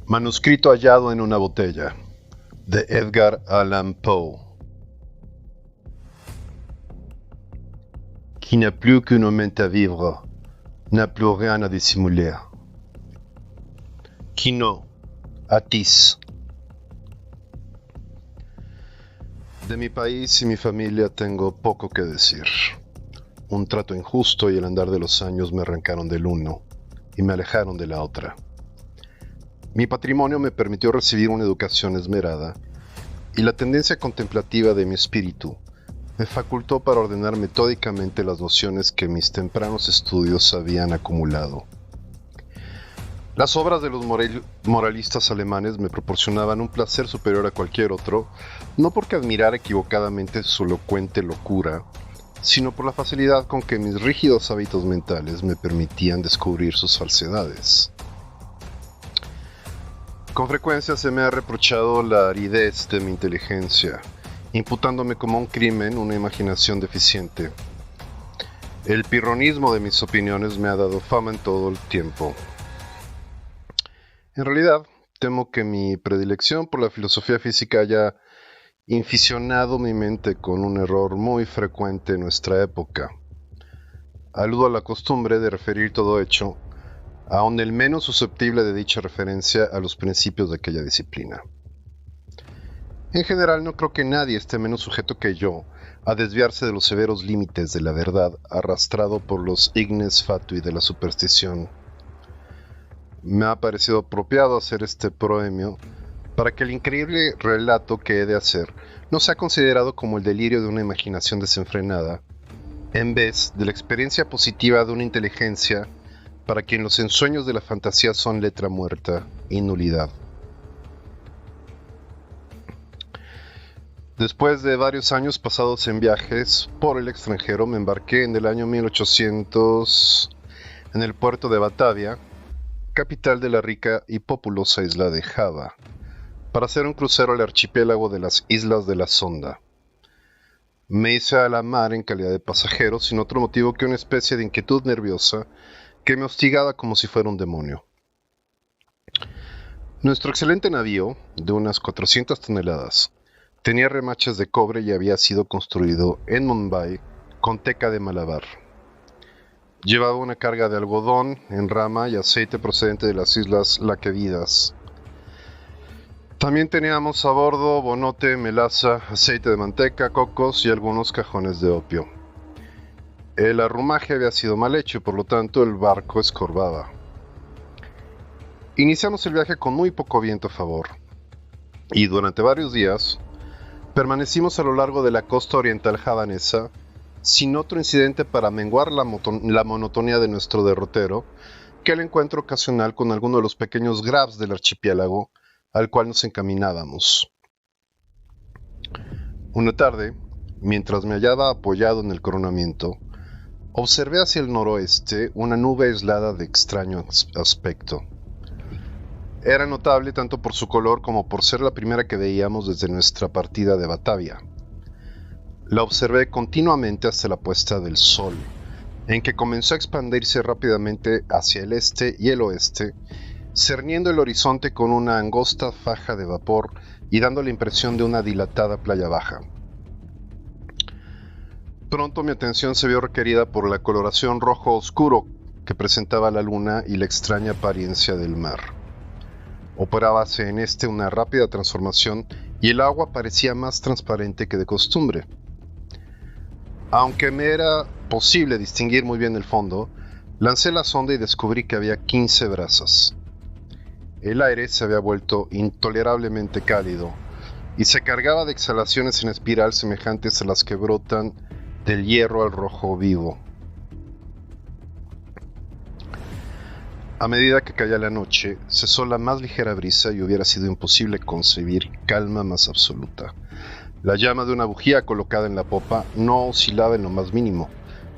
Manuscrito hallado en una botella, de Edgar Allan Poe. Qui n'a plus qu'un moment à vivre, n'a plus rien à dissimuler. Quino, Atis. De mi país y mi familia tengo poco que decir. Un trato injusto y el andar de los años me arrancaron del uno y me alejaron de la otra. Mi patrimonio me permitió recibir una educación esmerada y la tendencia contemplativa de mi espíritu me facultó para ordenar metódicamente las nociones que mis tempranos estudios habían acumulado. Las obras de los moralistas alemanes me proporcionaban un placer superior a cualquier otro, no porque admirara equivocadamente su elocuente locura, sino por la facilidad con que mis rígidos hábitos mentales me permitían descubrir sus falsedades. Con frecuencia se me ha reprochado la aridez de mi inteligencia, imputándome como un crimen una imaginación deficiente. El pirronismo de mis opiniones me ha dado fama en todo el tiempo. En realidad, temo que mi predilección por la filosofía física haya inficionado mi mente con un error muy frecuente en nuestra época. Aludo a la costumbre de referir todo hecho, aun el menos susceptible de dicha referencia, a los principios de aquella disciplina. En general, no creo que nadie esté menos sujeto que yo a desviarse de los severos límites de la verdad, arrastrado por los ignes fatui de la superstición. Me ha parecido apropiado hacer este proemio para que el increíble relato que he de hacer no sea considerado como el delirio de una imaginación desenfrenada, en vez de la experiencia positiva de una inteligencia para quien los ensueños de la fantasía son letra muerta y nulidad. Después de varios años pasados en viajes por el extranjero, me embarqué en el año 1800 en el puerto de Batavia, capital de la rica y populosa isla de Java, para hacer un crucero al archipiélago de las Islas de la Sonda. Me hice a la mar en calidad de pasajero, sin otro motivo que una especie de inquietud nerviosa que me hostigaba como si fuera un demonio. Nuestro excelente navío, de unas 400 toneladas, tenía remaches de cobre y había sido construido en Mumbai con teca de Malabar. Llevaba una carga de algodón en rama y aceite procedente de las islas Laquevidas. También teníamos a bordo bonote, melaza, aceite de manteca, cocos y algunos cajones de opio. El arrumaje había sido mal hecho y por lo tanto el barco escorbaba. Iniciamos el viaje con muy poco viento a favor y durante varios días permanecimos a lo largo de la costa oriental javanesa sin otro incidente para menguar la monotonía de nuestro derrotero que el encuentro ocasional con alguno de los pequeños grabs del archipiélago al cual nos encaminábamos. Una tarde, mientras me hallaba apoyado en el coronamiento, observé hacia el noroeste una nube aislada de extraño aspecto. Era notable tanto por su color como por ser la primera que veíamos desde nuestra partida de Batavia. La observé continuamente hasta la puesta del sol, en que comenzó a expandirse rápidamente hacia el este y el oeste, cerniendo el horizonte con una angosta faja de vapor y dando la impresión de una dilatada playa baja. Pronto mi atención se vio requerida por la coloración rojo oscuro que presentaba la luna y la extraña apariencia del mar. Operábase en este una rápida transformación y el agua parecía más transparente que de costumbre. Aunque me era posible distinguir muy bien el fondo, lancé la sonda y descubrí que había 15 brazas. El aire se había vuelto intolerablemente cálido y se cargaba de exhalaciones en espiral semejantes a las que brotan del hierro al rojo vivo. A medida que caía la noche, cesó la más ligera brisa y hubiera sido imposible concebir calma más absoluta. La llama de una bujía colocada en la popa no oscilaba en lo más mínimo,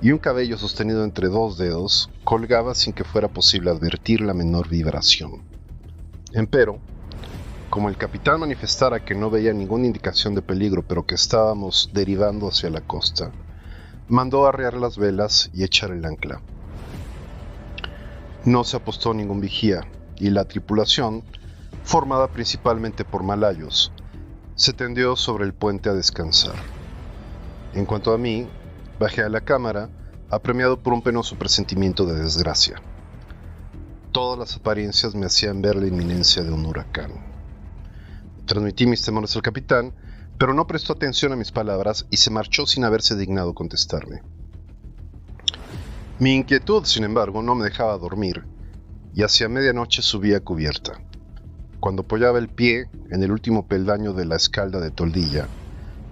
y un cabello sostenido entre dos dedos colgaba sin que fuera posible advertir la menor vibración. Empero, como el capitán manifestara que no veía ninguna indicación de peligro, pero que estábamos derivando hacia la costa, mandó arriar las velas y echar el ancla. No se apostó ningún vigía, y la tripulación formada principalmente por malayos, se tendió sobre el puente a descansar. En cuanto a mí, bajé a la cámara, apremiado por un penoso presentimiento de desgracia. Todas las apariencias me hacían ver la inminencia de un huracán. Transmití mis temores al capitán, pero no prestó atención a mis palabras y se marchó sin haberse dignado contestarme. Mi inquietud, sin embargo, no me dejaba dormir, y hacia medianoche subí a cubierta. Cuando apoyaba el pie en el último peldaño de la escalda de toldilla,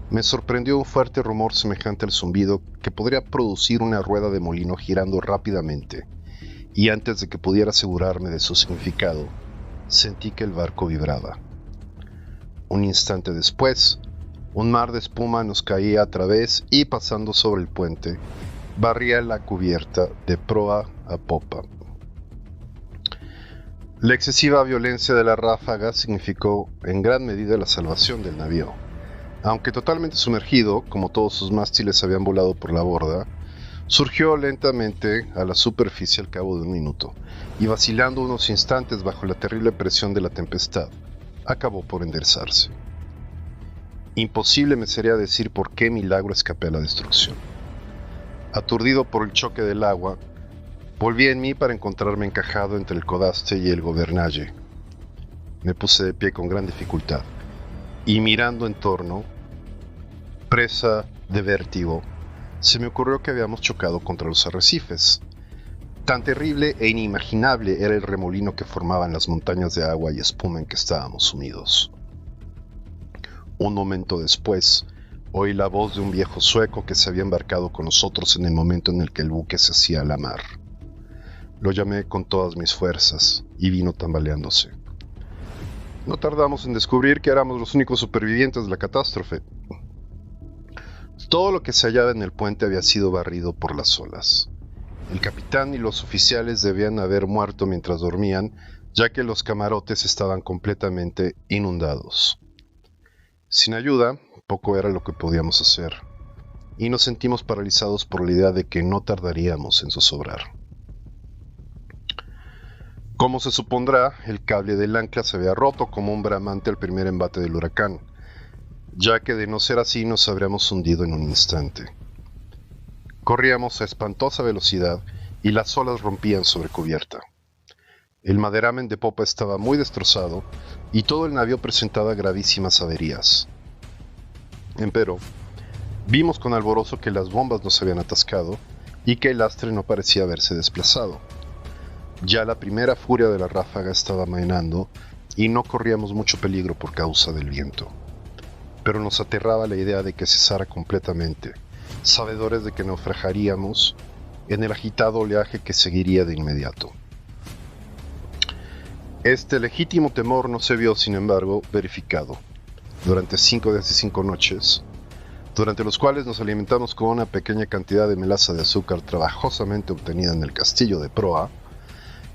me sorprendió un fuerte rumor semejante al zumbido que podría producir una rueda de molino girando rápidamente, y antes de que pudiera asegurarme de su significado, sentí que el barco vibraba. Un instante después, un mar de espuma nos caía a través y, pasando sobre el puente, barría la cubierta de proa a popa. La excesiva violencia de la ráfaga significó en gran medida la salvación del navío. Aunque totalmente sumergido, como todos sus mástiles habían volado por la borda, surgió lentamente a la superficie al cabo de un minuto, y vacilando unos instantes bajo la terrible presión de la tempestad, acabó por enderezarse. Imposible me sería decir por qué milagro escapé a la destrucción. Aturdido por el choque del agua, volví en mí para encontrarme encajado entre el codaste y el gobernalle. Me puse de pie con gran dificultad, y mirando en torno, presa de vértigo, se me ocurrió que habíamos chocado contra los arrecifes. Tan terrible e inimaginable era el remolino que formaban las montañas de agua y espuma en que estábamos sumidos. Un momento después, oí la voz de un viejo sueco que se había embarcado con nosotros en el momento en el que el buque se hacía a la mar. Lo llamé con todas mis fuerzas y vino tambaleándose. No tardamos en descubrir que éramos los únicos supervivientes de la catástrofe. Todo lo que se hallaba en el puente había sido barrido por las olas. El capitán y los oficiales debían haber muerto mientras dormían, ya que los camarotes estaban completamente inundados. Sin ayuda, poco era lo que podíamos hacer, y nos sentimos paralizados por la idea de que no tardaríamos en zozobrar. Como se supondrá, el cable del ancla se había roto como un bramante al primer embate del huracán, ya que de no ser así nos habríamos hundido en un instante. Corríamos a espantosa velocidad y las olas rompían sobre cubierta. El maderamen de popa estaba muy destrozado y todo el navío presentaba gravísimas averías. Empero, vimos con alborozo que las bombas nos habían atascado y que el lastre no parecía haberse desplazado. Ya la primera furia de la ráfaga estaba amainando y no corríamos mucho peligro por causa del viento. Pero nos aterraba la idea de que cesara completamente, sabedores de que naufragaríamos en el agitado oleaje que seguiría de inmediato. Este legítimo temor no se vio, sin embargo, verificado durante 5 días y 5 noches, durante los cuales nos alimentamos con una pequeña cantidad de melaza de azúcar trabajosamente obtenida en el castillo de proa.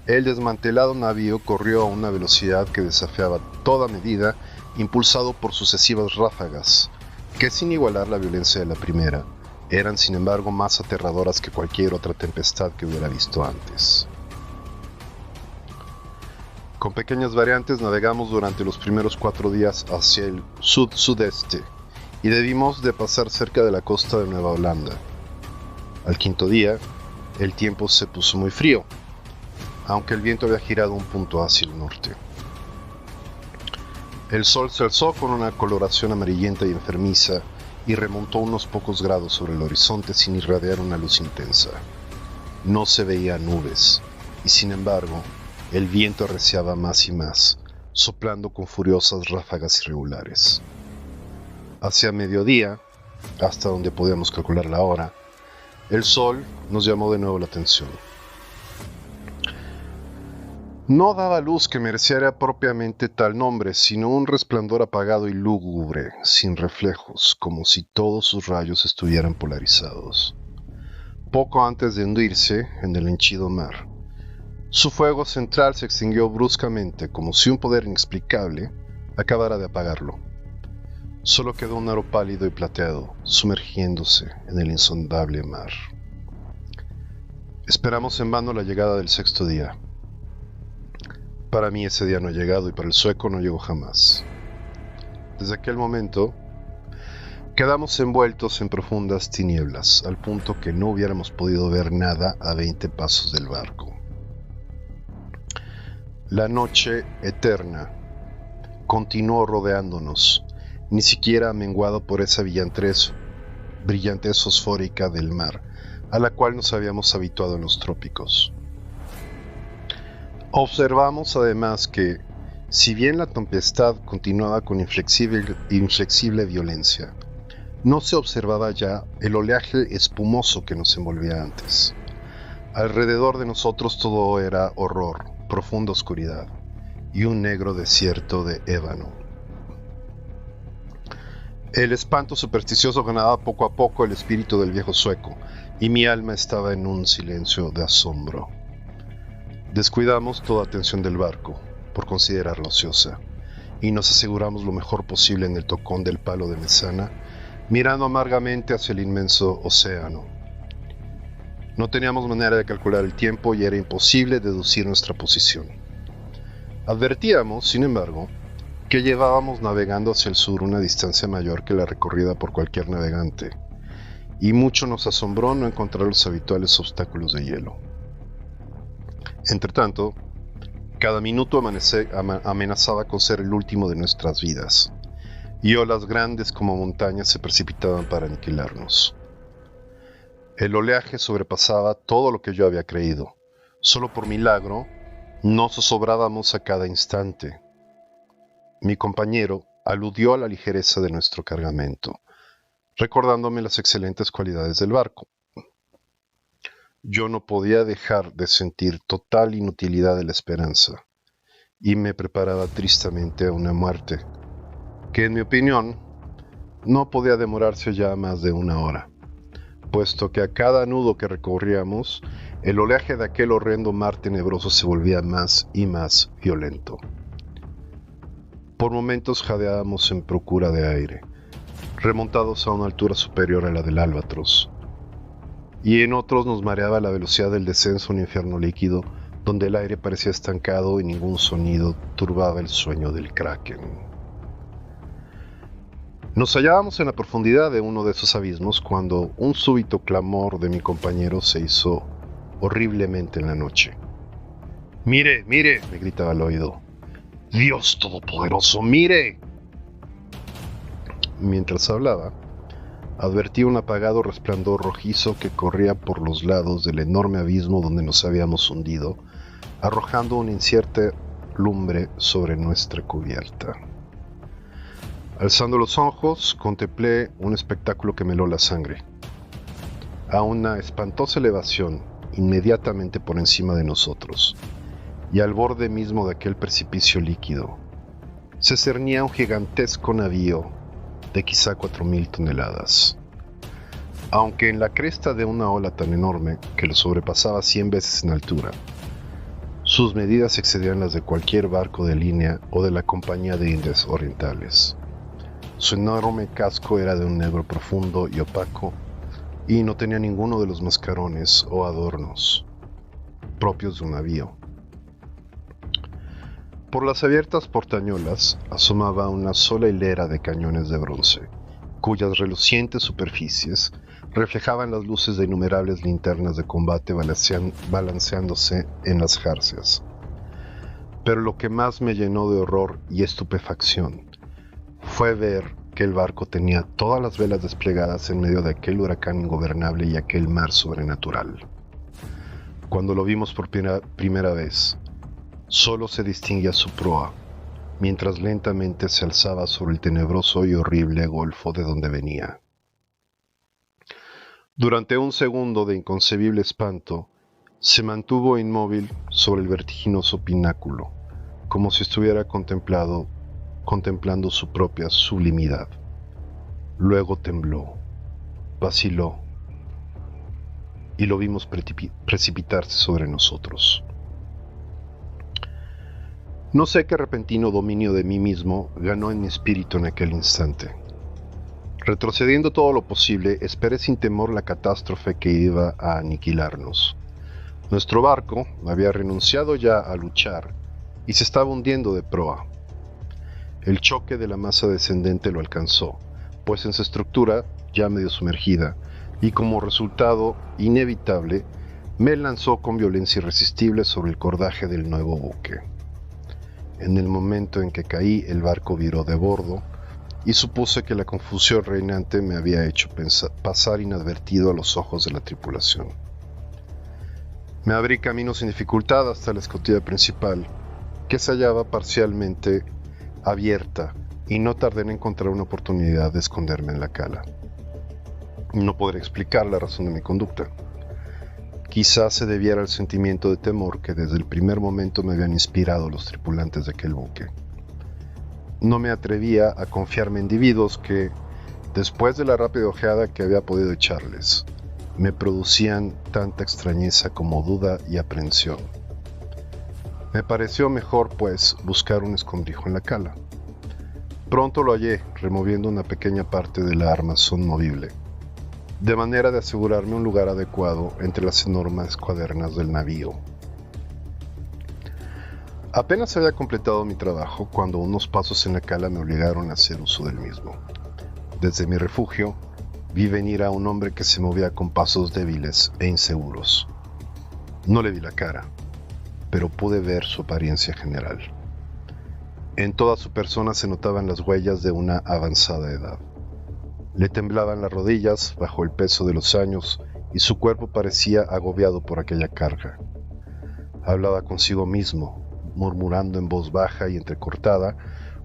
El desmantelado navío corrió a una velocidad que desafiaba toda medida, impulsado por sucesivas ráfagas, que sin igualar la violencia de la primera, eran sin embargo más aterradoras que cualquier otra tempestad que hubiera visto antes. Con pequeñas variantes navegamos durante los primeros 4 días hacia el sud-sudeste y debimos de pasar cerca de la costa de Nueva Holanda. Al 5.º día, el tiempo se puso muy frío, aunque el viento había girado un punto hacia el norte. El sol se alzó con una coloración amarillenta y enfermiza y remontó unos pocos grados sobre el horizonte sin irradiar una luz intensa. No se veían nubes, y sin embargo, el viento arreciaba más y más, soplando con furiosas ráfagas irregulares. Hacia mediodía, hasta donde podíamos calcular la hora, el sol nos llamó de nuevo la atención. No daba luz que mereciera propiamente tal nombre, sino un resplandor apagado y lúgubre, sin reflejos, como si todos sus rayos estuvieran polarizados. Poco antes de hundirse en el henchido mar, su fuego central se extinguió bruscamente, como si un poder inexplicable acabara de apagarlo. Solo quedó un aro pálido y plateado, sumergiéndose en el insondable mar. Esperamos en vano la llegada del 6.º día. Para mí ese día no ha llegado y para el sueco no llegó jamás. Desde aquel momento, quedamos envueltos en profundas tinieblas, al punto que no hubiéramos podido ver nada a 20 pasos del barco. La noche eterna continuó rodeándonos, ni siquiera menguado por esa brillantez fosfórica del mar, a la cual nos habíamos habituado en los trópicos. Observamos además que, si bien la tempestad continuaba con inflexible violencia, no se observaba ya el oleaje espumoso que nos envolvía antes. Alrededor de nosotros todo era horror, profunda oscuridad y un negro desierto de ébano. El espanto supersticioso ganaba poco a poco el espíritu del viejo sueco, y mi alma estaba en un silencio de asombro. Descuidamos toda atención del barco, por considerarla ociosa, y nos aseguramos lo mejor posible en el tocón del palo de mesana, mirando amargamente hacia el inmenso océano. No teníamos manera de calcular el tiempo y era imposible deducir nuestra posición. Advertíamos, sin embargo, que llevábamos navegando hacia el sur una distancia mayor que la recorrida por cualquier navegante, y mucho nos asombró no encontrar los habituales obstáculos de hielo. Entretanto, cada minuto amenazaba con ser el último de nuestras vidas, y olas grandes como montañas se precipitaban para aniquilarnos. El oleaje sobrepasaba todo lo que yo había creído. Solo por milagro, no zozobrábamos a cada instante. Mi compañero aludió a la ligereza de nuestro cargamento, recordándome las excelentes cualidades del barco. Yo no podía dejar de sentir total inutilidad de la esperanza, y me preparaba tristemente a una muerte, que en mi opinión no podía demorarse ya más de 1 hora, puesto que a cada nudo que recorríamos, el oleaje de aquel horrendo mar tenebroso se volvía más y más violento. Por momentos jadeábamos en procura de aire, remontados a una altura superior a la del Albatros, y en otros nos mareaba la velocidad del descenso a un infierno líquido, donde el aire parecía estancado y ningún sonido turbaba el sueño del Kraken. Nos hallábamos en la profundidad de uno de esos abismos cuando un súbito clamor de mi compañero se hizo horriblemente en la noche. ¡Mire, mire!, me gritaba al oído. ¡Dios Todopoderoso, mire! Mientras hablaba, advertí un apagado resplandor rojizo que corría por los lados del enorme abismo donde nos habíamos hundido, arrojando una incierta lumbre sobre nuestra cubierta. Alzando los ojos, contemplé un espectáculo que me heló la sangre. A una espantosa elevación, inmediatamente por encima de nosotros, y al borde mismo de aquel precipicio líquido, se cernía un gigantesco navío de quizá 4,000 toneladas. Aunque en la cresta de una ola tan enorme que lo sobrepasaba 100 veces en altura, sus medidas excedían las de cualquier barco de línea o de la Compañía de Indias Orientales. Su enorme casco era de un negro profundo y opaco, y no tenía ninguno de los mascarones o adornos propios de un navío. Por las abiertas portañolas asomaba una sola hilera de cañones de bronce, cuyas relucientes superficies reflejaban las luces de innumerables linternas de combate balanceándose en las jarcias. Pero lo que más me llenó de horror y estupefacción fue ver que el barco tenía todas las velas desplegadas en medio de aquel huracán ingobernable y aquel mar sobrenatural. Cuando lo vimos por primera vez, solo se distinguía su proa, mientras lentamente se alzaba sobre el tenebroso y horrible golfo de donde venía. Durante un segundo de inconcebible espanto, se mantuvo inmóvil sobre el vertiginoso pináculo, como si estuviera contemplando su propia sublimidad. Luego tembló, vaciló, y lo vimos precipitarse sobre nosotros. No sé qué repentino dominio de mí mismo ganó en mi espíritu en aquel instante. Retrocediendo todo lo posible, esperé sin temor la catástrofe que iba a aniquilarnos. Nuestro barco había renunciado ya a luchar y se estaba hundiendo de proa. El choque de la masa descendente lo alcanzó, pues en su estructura, ya medio sumergida, y como resultado inevitable, me lanzó con violencia irresistible sobre el cordaje del nuevo buque. En el momento en que caí, el barco viró de bordo, y supuse que la confusión reinante me había hecho pasar inadvertido a los ojos de la tripulación. Me abrí camino sin dificultad hasta la escotilla principal, que se hallaba parcialmente abierta, y no tardé en encontrar una oportunidad de esconderme en la cala. No podré explicar la razón de mi conducta. Quizás se debiera al sentimiento de temor que desde el primer momento me habían inspirado los tripulantes de aquel buque. No me atrevía a confiarme en individuos que, después de la rápida ojeada que había podido echarles, me producían tanta extrañeza como duda y aprensión. Me pareció mejor, pues, buscar un escondrijo en la cala. Pronto lo hallé, removiendo una pequeña parte de la armazón movible, de manera de asegurarme un lugar adecuado entre las enormes cuadernas del navío. Apenas había completado mi trabajo cuando unos pasos en la cala me obligaron a hacer uso del mismo. Desde mi refugio, vi venir a un hombre que se movía con pasos débiles e inseguros. No le vi la cara, pero pude ver su apariencia general. En toda su persona se notaban las huellas de una avanzada edad. Le temblaban las rodillas bajo el peso de los años y su cuerpo parecía agobiado por aquella carga. Hablaba consigo mismo, murmurando en voz baja y entrecortada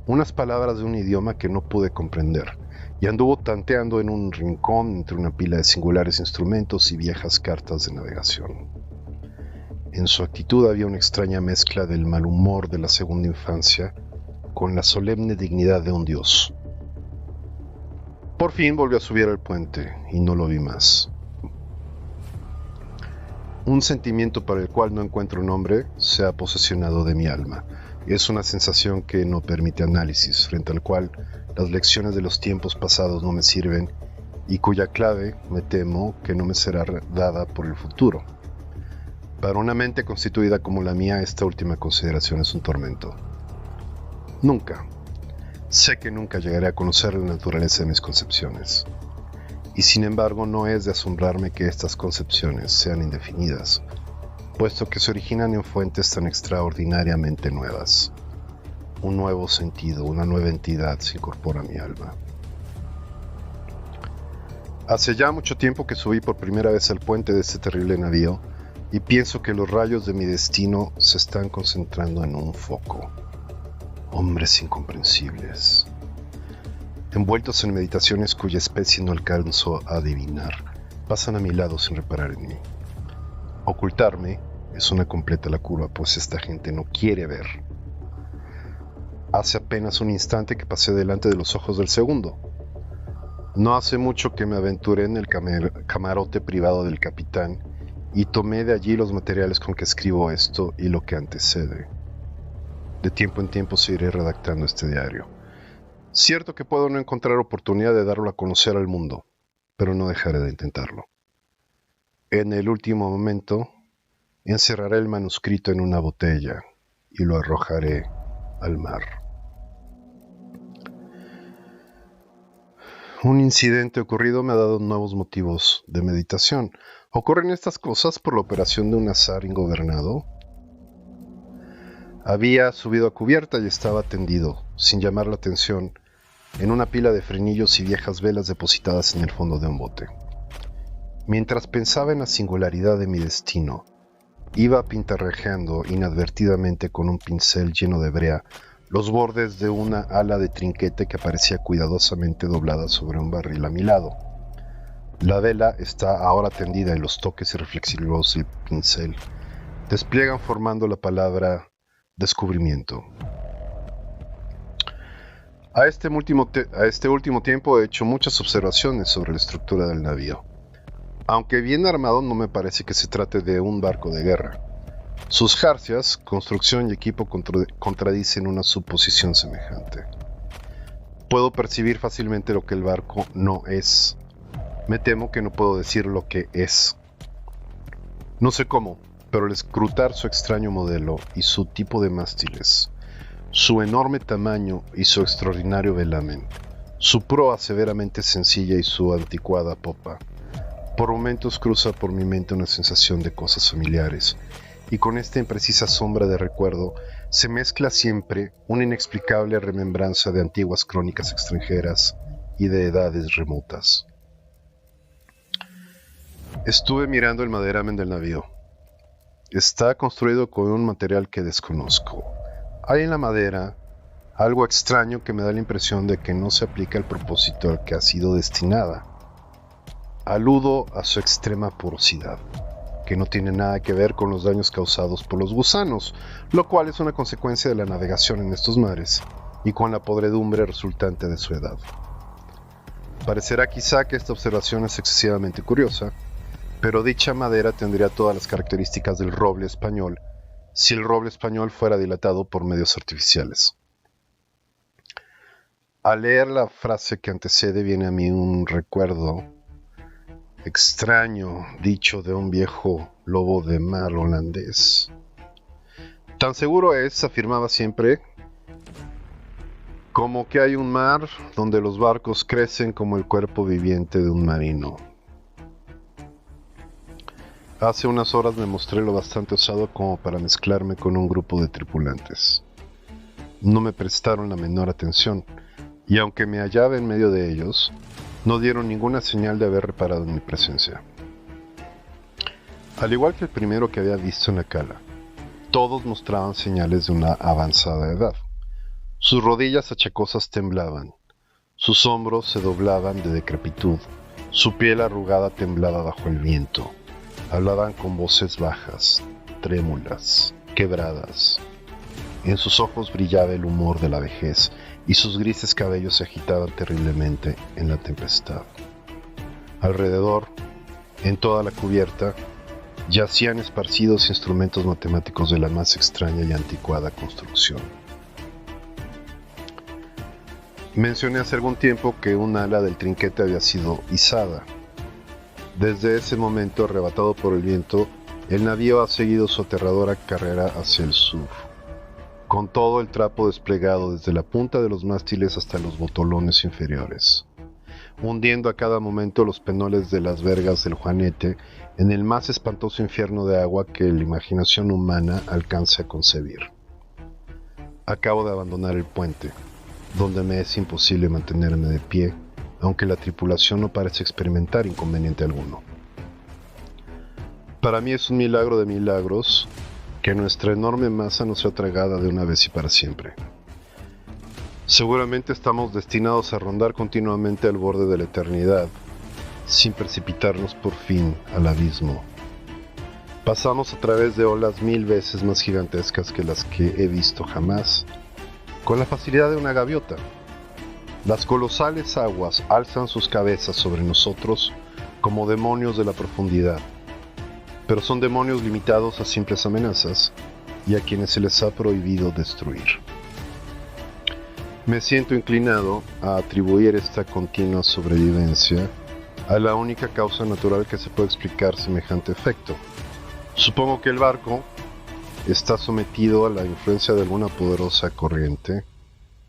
unas palabras de un idioma que no pude comprender, y anduvo tanteando en un rincón entre una pila de singulares instrumentos y viejas cartas de navegación. En su actitud había una extraña mezcla del mal humor de la segunda infancia con la solemne dignidad de un dios. Por fin volvió a subir al puente y no lo vi más. Un sentimiento para el cual no encuentro nombre se ha posesionado de mi alma. Es una sensación que no permite análisis, frente al cual las lecciones de los tiempos pasados no me sirven y cuya clave, me temo, que no me será dada por el futuro. Para una mente constituida como la mía, esta última consideración es un tormento. Sé que nunca llegaré a conocer la naturaleza de mis concepciones. Y sin embargo no es de asombrarme que estas concepciones sean indefinidas, puesto que se originan en fuentes tan extraordinariamente nuevas. Un nuevo sentido, una nueva entidad se incorpora a mi alma. Hace ya mucho tiempo que subí por primera vez al puente de este terrible navío, y pienso que los rayos de mi destino se están concentrando en un foco. Hombres incomprensibles, envueltos en meditaciones cuya especie no alcanzo a adivinar, pasan a mi lado sin reparar en mí. Ocultarme es una completa locura, pues esta gente no quiere ver. Hace apenas un instante que pasé delante de los ojos del segundo. No hace mucho que me aventuré en el camarote privado del capitán y tomé de allí los materiales con que escribo esto y lo que antecede. De tiempo en tiempo seguiré redactando este diario. Cierto que puedo no encontrar oportunidad de darlo a conocer al mundo, pero no dejaré de intentarlo. En el último momento, encerraré el manuscrito en una botella y lo arrojaré al mar. Un incidente ocurrido me ha dado nuevos motivos de meditación. ¿Ocurren estas cosas por la operación de un azar ingobernado? Había subido a cubierta y estaba tendido, sin llamar la atención, en una pila de frenillos y viejas velas depositadas en el fondo de un bote. Mientras pensaba en la singularidad de mi destino, iba pintarrajeando inadvertidamente con un pincel lleno de brea los bordes de una ala de trinquete que aparecía cuidadosamente doblada sobre un barril a mi lado. La vela está ahora tendida y los toques reflexivos del pincel despliegan formando la palabra descubrimiento. A este último tiempo he hecho muchas observaciones sobre la estructura del navío. Aunque bien armado, no me parece que se trate de un barco de guerra. Sus jarcias, construcción y equipo contradicen una suposición semejante. Puedo percibir fácilmente lo que el barco no es. Me temo que no puedo decir lo que es. No sé cómo, pero al escrutar su extraño modelo y su tipo de mástiles, su enorme tamaño y su extraordinario velamen, su proa severamente sencilla y su anticuada popa, por momentos cruza por mi mente una sensación de cosas familiares, y con esta imprecisa sombra de recuerdo se mezcla siempre una inexplicable remembranza de antiguas crónicas extranjeras y de edades remotas. Estuve mirando el maderamen del navío. Está construido con un material que desconozco. Hay en la madera algo extraño que me da la impresión de que no se aplica al propósito al que ha sido destinada. Aludo a su extrema porosidad, que no tiene nada que ver con los daños causados por los gusanos, lo cual es una consecuencia de la navegación en estos mares y con la podredumbre resultante de su edad. Parecerá quizá que esta observación es excesivamente curiosa, pero dicha madera tendría todas las características del roble español si el roble español fuera dilatado por medios artificiales. Al leer la frase que antecede viene a mí un recuerdo extraño dicho de un viejo lobo de mar holandés. Tan seguro es, afirmaba siempre, como que hay un mar donde los barcos crecen como el cuerpo viviente de un marino. Hace unas horas me mostré lo bastante osado como para mezclarme con un grupo de tripulantes. No me prestaron la menor atención, y aunque me hallaba en medio de ellos, no dieron ninguna señal de haber reparado en mi presencia. Al igual que el primero que había visto en la cala, todos mostraban señales de una avanzada edad. Sus rodillas achacosas temblaban, sus hombros se doblaban de decrepitud, su piel arrugada temblaba bajo el viento. Hablaban con voces bajas, trémulas, quebradas. En sus ojos brillaba el humor de la vejez y sus grises cabellos se agitaban terriblemente en la tempestad. Alrededor, en toda la cubierta, yacían esparcidos instrumentos matemáticos de la más extraña y anticuada construcción. Mencioné hace algún tiempo que un ala del trinquete había sido izada. Desde ese momento, arrebatado por el viento, el navío ha seguido su aterradora carrera hacia el sur, con todo el trapo desplegado desde la punta de los mástiles hasta los botolones inferiores, hundiendo a cada momento los penoles de las vergas del Juanete en el más espantoso infierno de agua que la imaginación humana alcance a concebir. Acabo de abandonar el puente, donde me es imposible mantenerme de pie, aunque la tripulación no parece experimentar inconveniente alguno. Para mí es un milagro de milagros que nuestra enorme masa no sea tragada de una vez y para siempre. Seguramente estamos destinados a rondar continuamente al borde de la eternidad, sin precipitarnos por fin al abismo. Pasamos a través de olas 1000 veces más gigantescas que las que he visto jamás, con la facilidad de una gaviota. Las colosales aguas alzan sus cabezas sobre nosotros como demonios de la profundidad, pero son demonios limitados a simples amenazas y a quienes se les ha prohibido destruir. Me siento inclinado a atribuir esta continua sobrevivencia a la única causa natural que se puede explicar semejante efecto. Supongo que el barco está sometido a la influencia de alguna poderosa corriente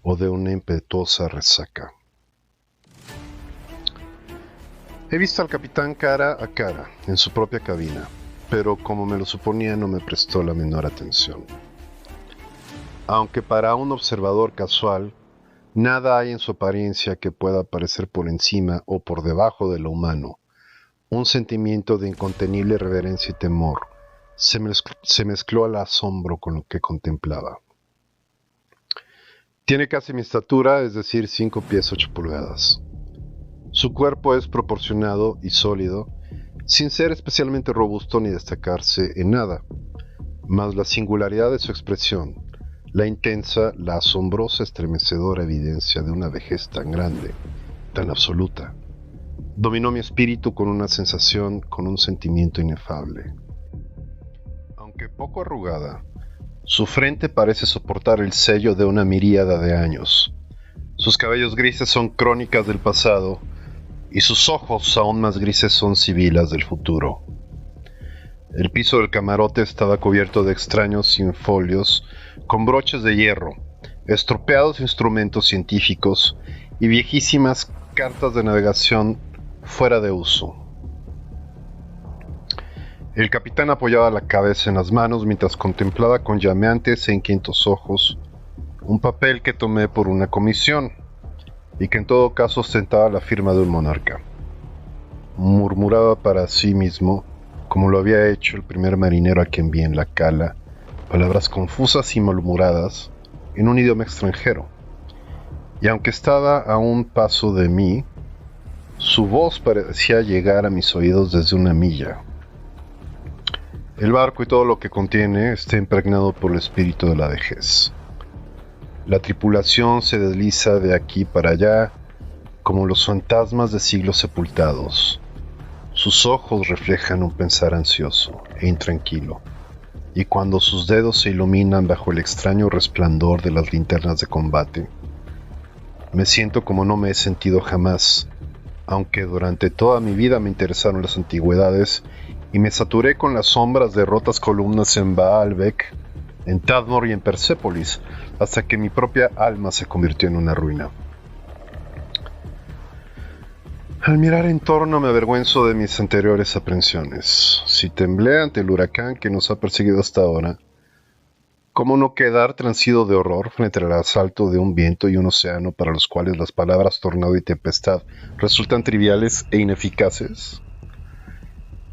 o de una impetuosa resaca. He visto al capitán cara a cara en su propia cabina, pero como me lo suponía no me prestó la menor atención. Aunque para un observador casual, nada hay en su apariencia que pueda parecer por encima o por debajo de lo humano, un sentimiento de incontenible reverencia y temor se mezcló al asombro con lo que contemplaba. Tiene casi mi estatura, es decir, 5 pies 8 pulgadas. Su cuerpo es proporcionado y sólido, sin ser especialmente robusto ni destacarse en nada, mas la singularidad de su expresión, la intensa, la asombrosa, estremecedora evidencia de una vejez tan grande, tan absoluta, dominó mi espíritu con una sensación, con un sentimiento inefable. Aunque poco arrugada, su frente parece soportar el sello de una miríada de años. Sus cabellos grises son crónicas del pasado, y sus ojos aún más grises son sibilas del futuro. El piso del camarote estaba cubierto de extraños infolios con broches de hierro, estropeados instrumentos científicos y viejísimas cartas de navegación fuera de uso. El capitán apoyaba la cabeza en las manos mientras contemplaba con llameantes e inquietos ojos un papel que tomé por una comisión y que en todo caso ostentaba la firma de un monarca. Murmuraba para sí mismo, como lo había hecho el primer marinero a quien vi en la cala, palabras confusas y malhumoradas en un idioma extranjero. Y aunque estaba a un paso de mí, su voz parecía llegar a mis oídos desde una milla. El barco y todo lo que contiene está impregnado por el espíritu de la vejez. La tripulación se desliza de aquí para allá como los fantasmas de siglos sepultados. Sus ojos reflejan un pensar ansioso e intranquilo, y cuando sus dedos se iluminan bajo el extraño resplandor de las linternas de combate, me siento como no me he sentido jamás, aunque durante toda mi vida me interesaron las antigüedades y me saturé con las sombras de rotas columnas en Baalbek, en Tadmor y en Persépolis, hasta que mi propia alma se convirtió en una ruina. Al mirar en torno me avergüenzo de mis anteriores aprensiones. Si temblé ante el huracán que nos ha perseguido hasta ahora, ¿cómo no quedar transido de horror frente al asalto de un viento y un océano para los cuales las palabras tornado y tempestad resultan triviales e ineficaces?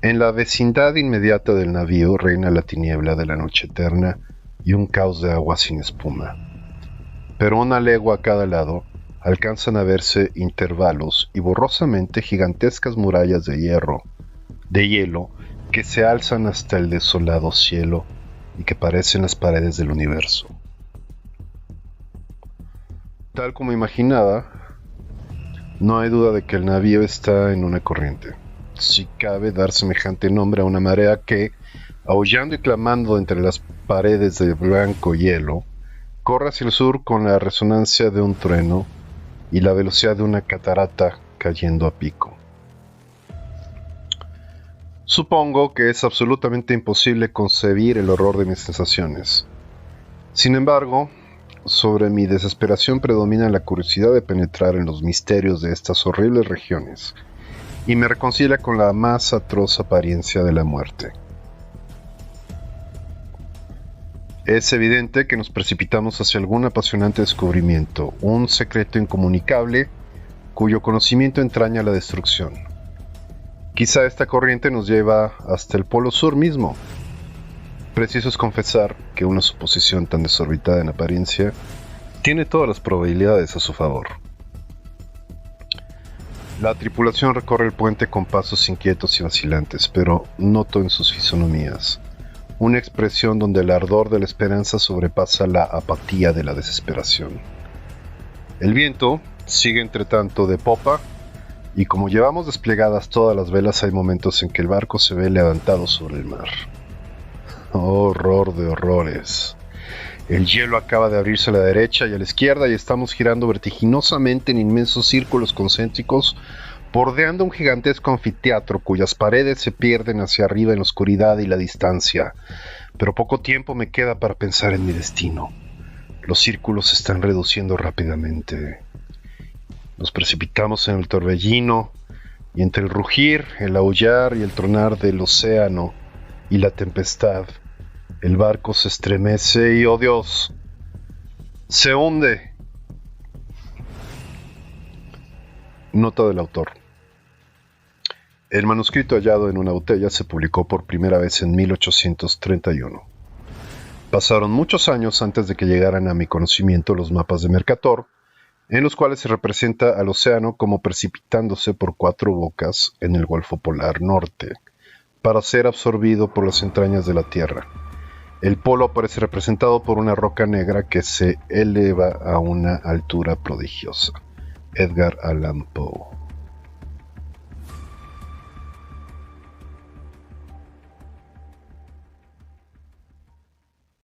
En la vecindad inmediata del navío reina la tiniebla de la noche eterna y un caos de agua sin espuma. Pero una legua a cada lado alcanzan a verse intervalos y borrosamente gigantescas murallas de hielo, que se alzan hasta el desolado cielo y que parecen las paredes del universo. Tal como imaginaba, no hay duda de que el navío está en una corriente. Si cabe dar semejante nombre a una marea que, aullando y clamando entre las paredes de blanco hielo, corre hacia el sur con la resonancia de un trueno y la velocidad de una catarata cayendo a pico. Supongo que es absolutamente imposible concebir el horror de mis sensaciones. Sin embargo, sobre mi desesperación predomina la curiosidad de penetrar en los misterios de estas horribles regiones, y me reconcilia con la más atroz apariencia de la muerte. Es evidente que nos precipitamos hacia algún apasionante descubrimiento, un secreto incomunicable cuyo conocimiento entraña la destrucción. Quizá esta corriente nos lleva hasta el Polo Sur mismo. Preciso es confesar que una suposición tan desorbitada en apariencia tiene todas las probabilidades a su favor. La tripulación recorre el puente con pasos inquietos y vacilantes, pero noto en sus fisonomías una expresión donde el ardor de la esperanza sobrepasa la apatía de la desesperación. El viento sigue entretanto de popa, y como llevamos desplegadas todas las velas, hay momentos en que el barco se ve levantado sobre el mar. ¡Oh, horror de horrores! El hielo acaba de abrirse a la derecha y a la izquierda y estamos girando vertiginosamente en inmensos círculos concéntricos, bordeando un gigantesco anfiteatro cuyas paredes se pierden hacia arriba en la oscuridad y la distancia. Pero poco tiempo me queda para pensar en mi destino. Los círculos se están reduciendo rápidamente. Nos precipitamos en el torbellino, y entre el rugir, el aullar y el tronar del océano y la tempestad, el barco se estremece y, ¡oh Dios!, se hunde. Nota del autor. El manuscrito hallado en una botella se publicó por primera vez en 1831. Pasaron muchos años antes de que llegaran a mi conocimiento los mapas de Mercator, en los cuales se representa al océano como precipitándose por 4 bocas en el Golfo Polar Norte, para ser absorbido por las entrañas de la Tierra. El polo aparece representado por una roca negra que se eleva a una altura prodigiosa. Edgar Allan Poe.